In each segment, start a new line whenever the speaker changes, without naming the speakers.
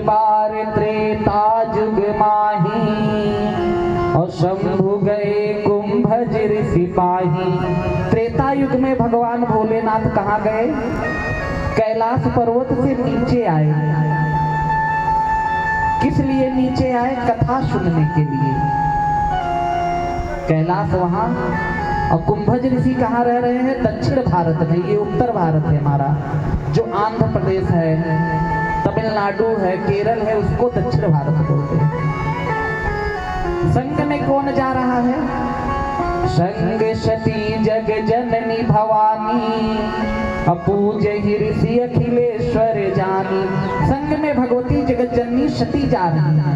बार त्रेता जुग माही और शंभु गए कुंभज सिपाही। त्रेता युग में भगवान भोलेनाथ कहाँ गए? कैलाश पर्वत से नीचे आए। किस लिए नीचे आए? कथा सुनने के लिए। कैलाश वहां, और कुंभज ऋषि कहाँ रह रहे हैं? दक्षिण भारत में। ये उत्तर भारत है हमारा, जो आंध्र प्रदेश है, तमिलनाडु है, केरल है, उसको दक्षिण भारत बोलते हैं। संग में कौन जा रहा है? संग सती जग जननी भवानी अपूज ऋषि अखिलेश्वर जानी। संग में भगवती जगत जननी सती जा रही है।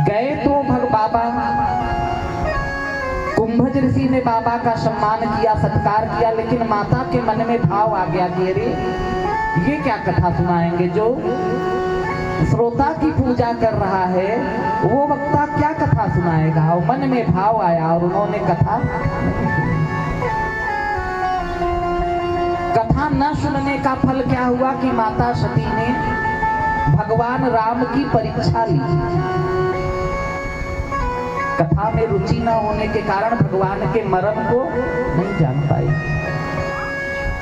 गए तो बाबा कुंभज ऋषि ने बाबा का सम्मान किया, सत्कार किया, लेकिन माता के मन में भाव आ गया कि अरे ये क्या कथा सुनाएंगे? जो श्रोता की पूजा कर रहा है वो वक्ता क्या कथा सुनाएगा? और मन में भाव आया और उन्होंने कथा न सुनने का फल क्या हुआ कि माता सती ने भगवान राम की परीक्षा ली। कथा में रुचि न होने के कारण भगवान के मर्म को नहीं जान पाई,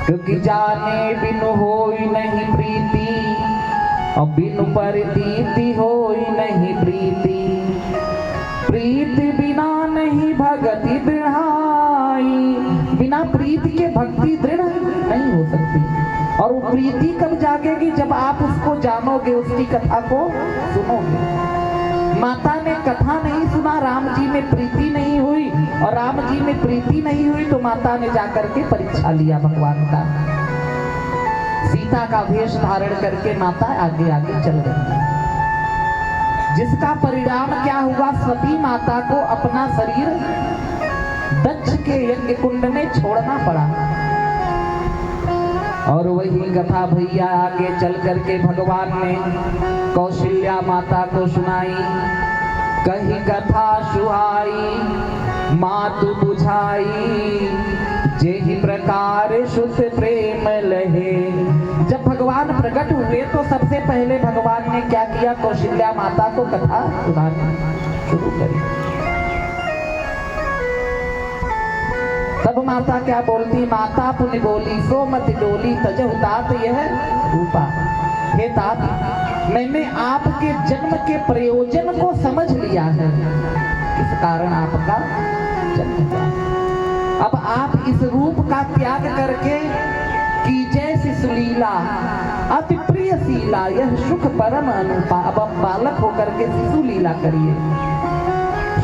क्योंकि जाने बिनु होई नहीं प्रीति और बिनु परितीति होई नहीं प्रीति। प्रीति बिना नहीं भक्ति दृढ़ाई। बिना प्रीति के भक्ति दृढ़ नहीं हो सकती। और वो प्रीति कब जागेगी? जब आप उसको जानोगे, उसकी कथा को सुनोगे। माता ने कथा नहीं सुना, राम जी में प्रीति नहीं हुई, और राम जी में प्रीति नहीं हुई तो माता ने जाकर के परीक्षा लिया भगवान का। सीता का वेश धारण करके माता आगे आगे चल रही है, जिसका परिणाम क्या हुआ? सती माता को अपना शरीर दक्ष के यज्ञ कुंड में छोड़ना पड़ा। और वही कथा भैया आगे चल करके भगवान ने कौशल्या माता को सुनाई। कही कथा सुहाई मातु बुझाई, जेहि प्रकार शुद्ध प्रेम लहे। जब भगवान प्रकट हुए तो सबसे पहले भगवान ने क्या किया? कौशल्या माता को कथा सुनाना शुरू करी। तब माता क्या बोलती? माता पुण्य बोली सो मत डोली तजहु तात यह रूपा। हे तात, मैंने आपके जन्म के प्रयोजन को समझ लिया है, किस कारण आपका जन्म हुआ। अब आप इस रूप का त्याग करके कीजिए शिशुलीला, अति प्रिय शीला, यह सुख परम अनुपा। अब आप बालक होकर के शिशु लीला करिए।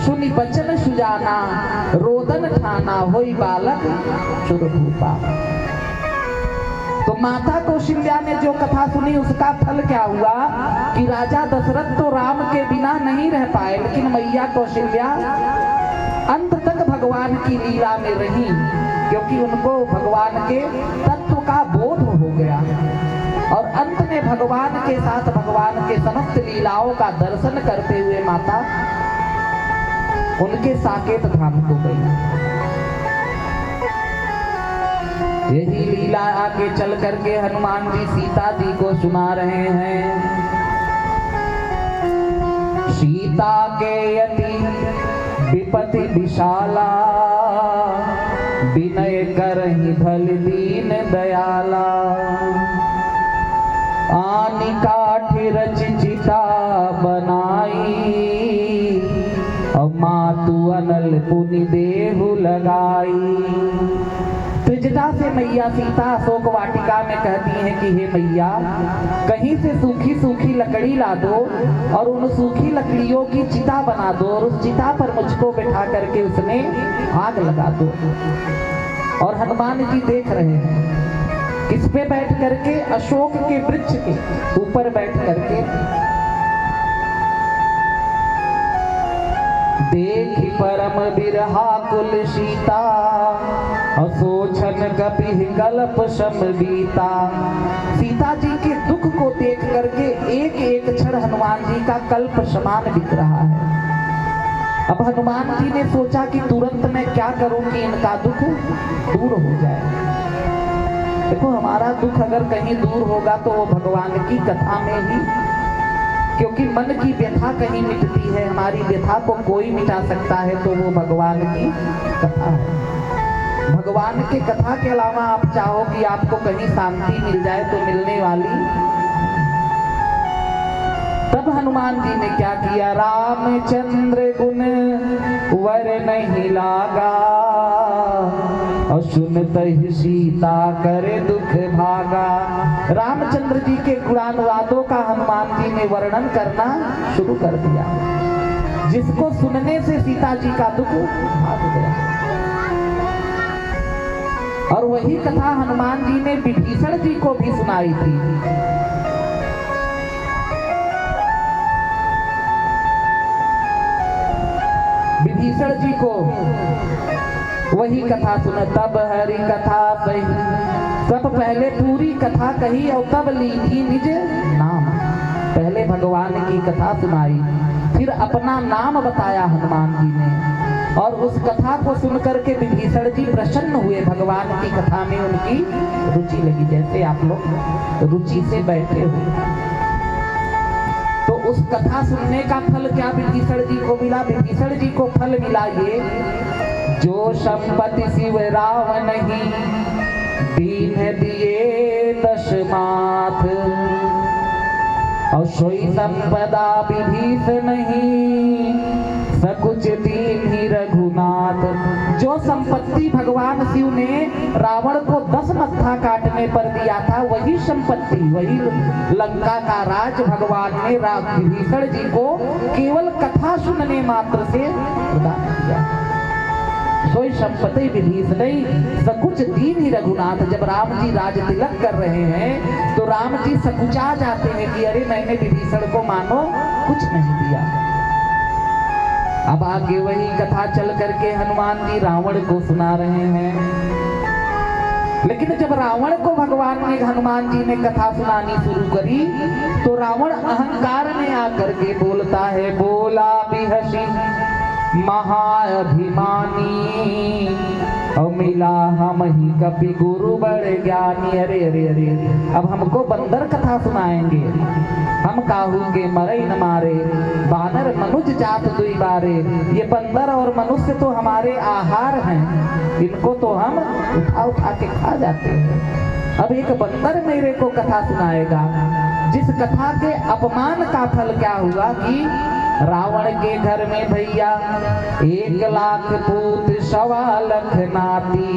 सुनि बचन सुजाना रोदन ठाना, होई बालक सुरभूपा। तो माता कौशल्या ने जो कथा सुनी उसका फल क्या हुआ कि राजा दशरथ तो राम के बिना नहीं रह पाए, लेकिन मैया कौशल्या अंत तक भगवान की लीला में रही, क्योंकि उनको भगवान के तत्व का बोध हो गया। और अंत में भगवान के साथ भगवान के समस्त लीलाओं का दर्शन करते हुए माता उनके साकेत धाम को गई। यही लीला आगे चल करके हनुमान जी सीता जी को सुना रहे हैं। सीता के यति विपति विशाला, विनय करहि भल दीन दयाला। आनि काठि रचि चिता बनाई, और मातु अनल पुनि देहु लगाई। त्रिजटा से मैया सीता अशोक वाटिका में कहती हैं कि हे मैया, कहीं से सूखी सूखी लकड़ी ला दो और उन सूखी लकड़ियों की चिता बना दो, और उस चिता पर मुझको बैठा करके उसमें आग लगा दो। और हनुमान जी देख रहे हैं, किस पे बैठ करके? अशोक के वृक्ष के ऊपर बैठ करके। देखि परम बिरहा कुल सीता, असोचन कपि कल्प सम बीता। सीता जी के दुख को देख करके एक एक क्षण हनुमान जी का कल्प समान बीत रहा है। अब हनुमान जी ने सोचा कि तुरंत मैं क्या करूं कि इनका दुख दूर हो जाए। देखो हमारा दुख अगर कहीं दूर होगा तो वो भगवान की कथा में ही, क्योंकि मन की व्यथा कहीं मिटती है, हमारी व्यथा को कोई मिटा सकता है तो वो भगवान की कथा है। भगवान के कथा के अलावा आप चाहो कि आपको कहीं शांति मिल जाए तो मिलने वाली। तब हनुमान जी ने क्या किया, रामचंद्र गुण वर नहीं लागा, और सुनत ही सीता करे दुख भागा। रामचंद्र जी के गुणानुवादों का हनुमान जी ने वर्णन करना शुरू कर दिया, जिसको सुनने से सीता जी का दुख भाग गया। और वही कथा हनुमान जी ने विभीषण जी को भी सुनाई थी। विभीषण जी को वही कथा सुना, तब हरि कथा सही, सब पहले पूरी कथा कही और तब ली थी निज नाम। पहले भगवान की कथा सुनाई, फिर अपना नाम बताया हनुमान जी ने, और उस कथा को सुनकर के विभीषण जी प्रसन्न हुए। भगवान की कथा में उनकी रुचि लगी, जैसे आप लोग रुचि से बैठे हो। तो उस कथा सुनने का फल क्या विभीषण जी को मिला? विभीषण जी को फल मिला ये, जो संपत्ति शिव रावण नहीं, दीन दिए दशमाथ, और सोई संपदा विभीषण नहीं, सकुच दीन ही रघुनाथ। जो संपत्ति भगवान शिव ने रावण को 10 मत्था काटने पर दिया था, वही संपत्ति, वही लंका का राज भगवान ने विभीषण जी को केवल कथा सुनने मात्र से प्रदान किया। सोई संपत्ति विभीषण सकुच दीन ही रघुनाथ। जब राम जी राज तिलक कर रहे हैं तो राम जी सकुचा जाते हैं कि अरे मैंने विभीषण को मानो कुछ नहीं दिया। अब आगे वही कथा चल करके हनुमान जी रावण को सुना रहे हैं। लेकिन जब रावण को भगवान ने हनुमान जी ने कथा सुनानी शुरू करी तो रावण अहंकार में आकर के बोलता है, बोला भी हसी महाअभिमानी, और मिला हम ही कपि गुरु बड़े ज्ञानी। अरे अरे अरे, अब हमको बंदर कथा सुनाएंगे, हम काहू के मरे न मारे, बानर मनुज जात दुई बारे। ये बंदर और मनुष्य तो हमारे आहार हैं, इनको तो हम उठा उठा के खा जाते हैं। अब एक बंदर मेरे को कथा सुनाएगा, जिस कथा के अपमान का फल क्या हुआ कि रावण के घर में भैया 1 लाख पूत 1.25 लाख नाती,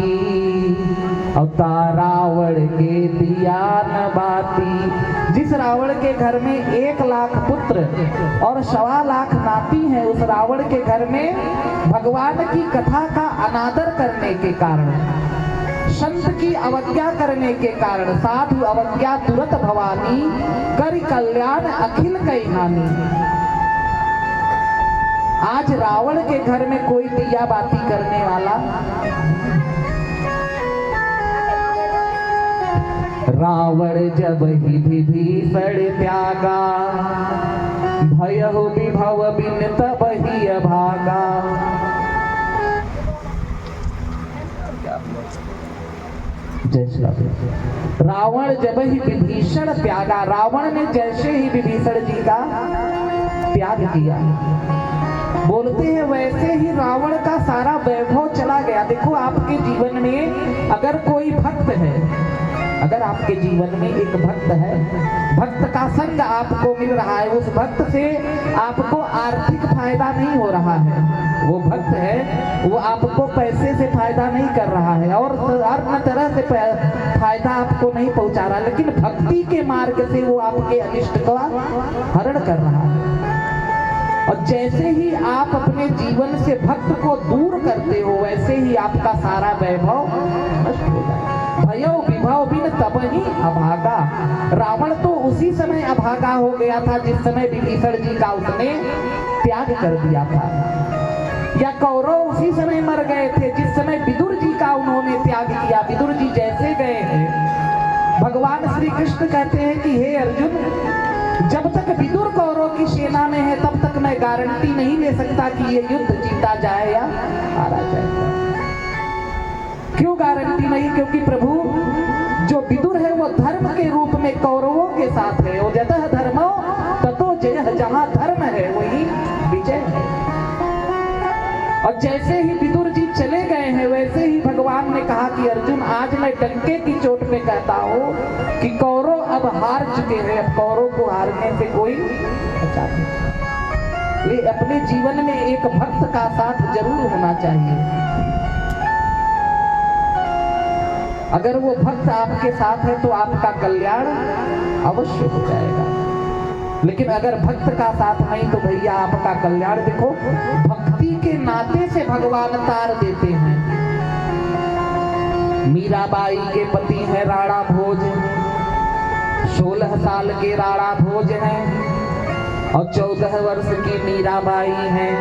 और रावण के दिया न बाती। जिस रावण के घर में 1 लाख पुत्र और 1.25 लाख नाती हैं, उस रावण के घर में भगवान की कथा का अनादर करने के कारण, संत की अवज्ञा करने के कारण, साधु अवज्ञा तुरत भवानी, कर कल्याण अखिल कई हानि। आज रावण के घर में कोई दिया बाती करने वाला। रावण जब ही विभीषण त्यागा, भयहु विभव बिन तब ही अभागा। रावण जब ही विभीषण त्यागा, रावण ने जैसे ही विभीषण जी का त्याग किया, बोलते हैं वैसे ही रावण का सारा वैभव चला गया। देखो आपके जीवन में अगर कोई भक्त है, अगर आपके जीवन में एक भक्त है, भक्त का संग आपको मिल रहा है, उस भक्त से आपको आर्थिक फायदा नहीं हो रहा है, वो भक्त है वो आपको पैसे से फायदा नहीं कर रहा है और हर तरह से फायदा आपको नहीं पहुंचा रहा, लेकिन भक्ति के मार्ग से वो आपके अनिष्ट का हरण कर रहा है। और जैसे ही आप अपने जीवन से भक्त को दूर करते हो, वैसे ही आपका सारा वैभव नष्ट हो जाए। भयो विभव बिन तब ही अभागा। रावण तो उसी समय अभागा हो गया था जिस समय विभीषण जी का उसने त्याग कर दिया था, या कौरव उसी समय मर गए थे जिस समय विदुर जी का उन्होंने त्याग किया। विदुर जी जैसे गए हैं, भगवान श्री कृष्ण कहते हैं कि हे अर्जुन, जब तक विदुर कौरव की सेना में है तब तक मैं गारंटी नहीं ले सकता कि ये युद्ध जीता जाए या हारा जाए। क्यों गारंटी नहीं? क्योंकि प्रभु जो विदुर है वो धर्म के रूप में कौरवों के साथ है। और जतः धर्मो ततो जयः, जहां धर्म है वही विजय है। और जैसे ही विदुर जी चले गए हैं वैसे ही भगवान ने कहा कि अर्जुन आज मैं डंके की चोट पे कहता हूं कि कौरव अब हार चुके हैं, अब कौरव को हारने से कोई बचा नहीं। ये अपने जीवन में एक भक्त का साथ जरूर होना चाहिए। अगर वो भक्त आपके साथ है तो आपका कल्याण अवश्य हो जाएगा, लेकिन अगर भक्त का साथ नहीं तो भैया आपका कल्याण देखो भक्ति के नाते से भगवान तार देते हैं। मीराबाई के पति हैं राणा भोज, 16 साल के राणा भोज हैं और 14 वर्ष की मीराबाई हैं।